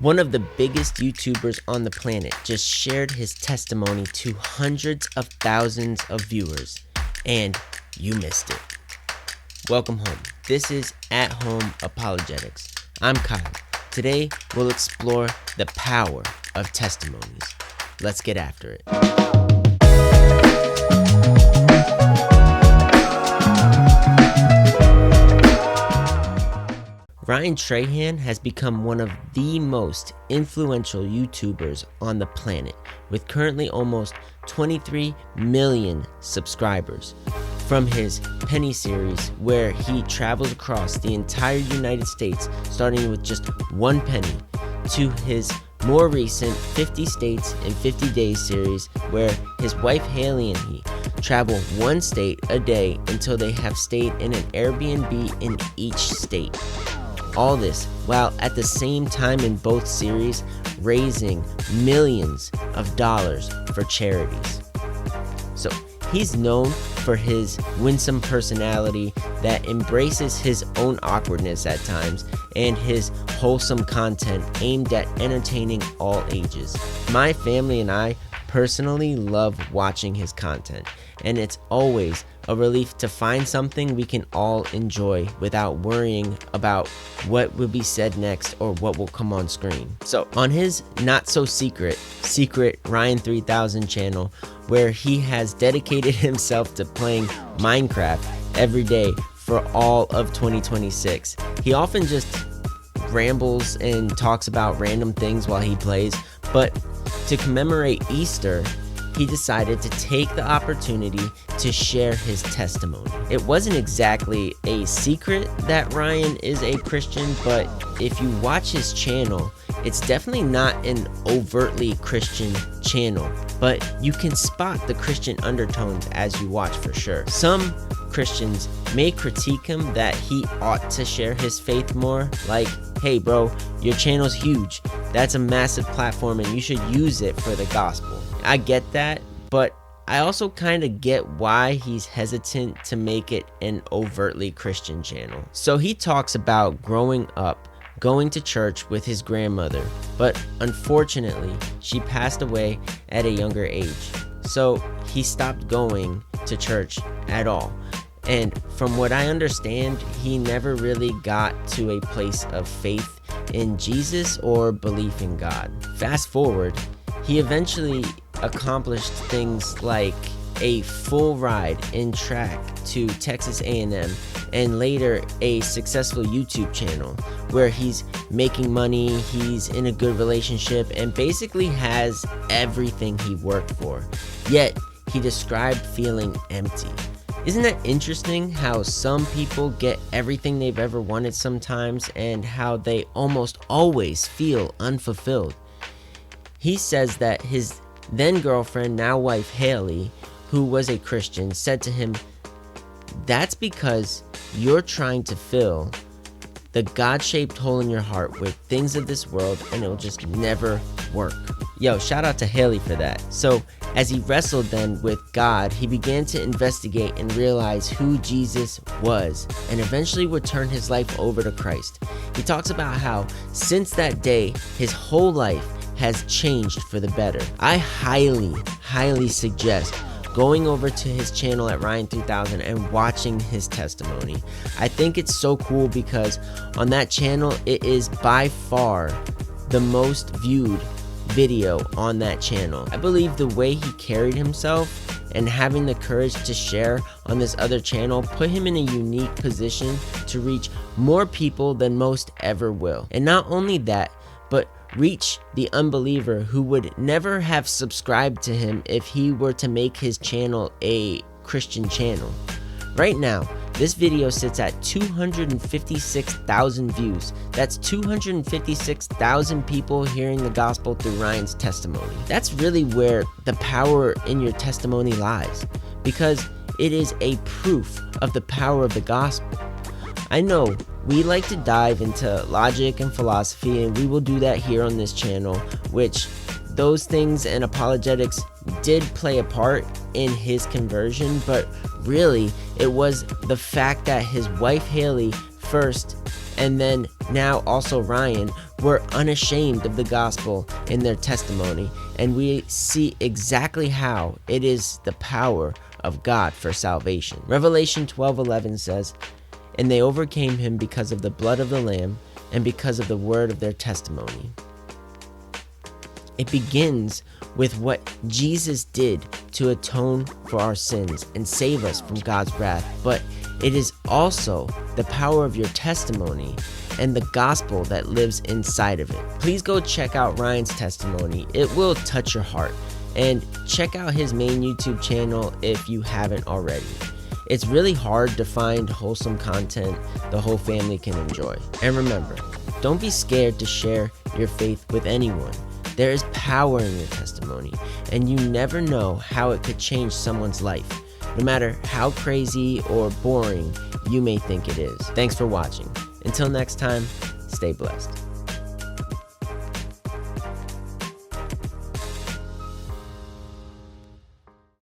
One of the biggest YouTubers on the planet just shared his testimony to hundreds of thousands of viewers, and you missed it. Welcome home. This is At Home Apologetics. I'm Kyle. Today, we'll explore the power of testimonies. Let's get after it. Ryan Trahan has become one of the most influential YouTubers on the planet, with currently almost 23 million subscribers. From his Penny series, where he travels across the entire United States, starting with just one penny, to his more recent 50 States in 50 Days series, where his wife Haley and he travel one state a day until they have stayed in an Airbnb in each state. All this while at the same time in both series raising millions of dollars for charities. So he's known for his winsome personality that embraces his own awkwardness at times and his wholesome content aimed at entertaining all ages. My family and I personally love watching his content, and it's always a relief to find something we can all enjoy without worrying about what will be said next or what will come on screen. So on his not so secret Ryan 3000 channel, where he has dedicated himself to playing Minecraft every day for all of 2026, he often just rambles and talks about random things while he plays, but to commemorate Easter, he decided to take the opportunity to share his testimony. It wasn't exactly a secret that Ryan is a Christian, but if you watch his channel, it's definitely not an overtly Christian channel, but you can spot the Christian undertones as you watch for sure. Some Christians may critique him that he ought to share his faith more, like, hey bro, your channel's huge, that's a massive platform and you should use it for the gospel. I get that, but I also kind of get why he's hesitant to make it an overtly Christian channel. So he talks about growing up, going to church with his grandmother, but unfortunately, she passed away at a younger age. So he stopped going to church at all. And from what I understand, he never really got to a place of faith in Jesus or belief in God. Fast forward, he eventually accomplished things like a full ride in track to Texas A&M, and later a successful YouTube channel where he's making money, he's in a good relationship, and basically has everything he worked for. Yet, he described feeling empty. Isn't that interesting how some people get everything they've ever wanted sometimes, and how they almost always feel unfulfilled? He says that his then girlfriend, now wife Haley, who was a Christian, said to him, "That's because you're trying to fill the God-shaped hole in your heart with things of this world, and it'll just never work." Yo, shout out to Haley for that. So as he wrestled then with God, he began to investigate and realize who Jesus was, and eventually would turn his life over to Christ. He talks about how since that day, his whole life has changed for the better. I highly suggest going over to his channel at Ryan 3000 and watching his testimony. I think it's so cool because on that channel, it is by far the most viewed video on that channel. I believe the way he carried himself and having the courage to share on this other channel put him in a unique position to reach more people than most ever will. And not only that, but reach the unbeliever who would never have subscribed to him if he were to make his channel a Christian channel. Right now, this video sits at 256,000 views. That's 256,000 people hearing the gospel through Ryan's testimony. That's really where the power in your testimony lies, because it is a proof of the power of the gospel. I know we like to dive into logic and philosophy, and we will do that here on this channel, which those things and apologetics did play a part in his conversion, but really it was the fact that his wife Haley first, and then now also Ryan, were unashamed of the gospel in their testimony, and we see exactly how it is the power of God for salvation. Revelation 12:11 says, "And they overcame him because of the blood of the Lamb and because of the word of their testimony." It begins with what Jesus did to atone for our sins and save us from God's wrath, but it is also the power of your testimony and the gospel that lives inside of it. Please go check out Ryan's testimony. It will touch your heart. And check out his main YouTube channel if you haven't already. It's really hard to find wholesome content the whole family can enjoy. And remember, don't be scared to share your faith with anyone. There is power in your testimony, and you never know how it could change someone's life, no matter how crazy or boring you may think it is. Thanks for watching. Until next time, stay blessed.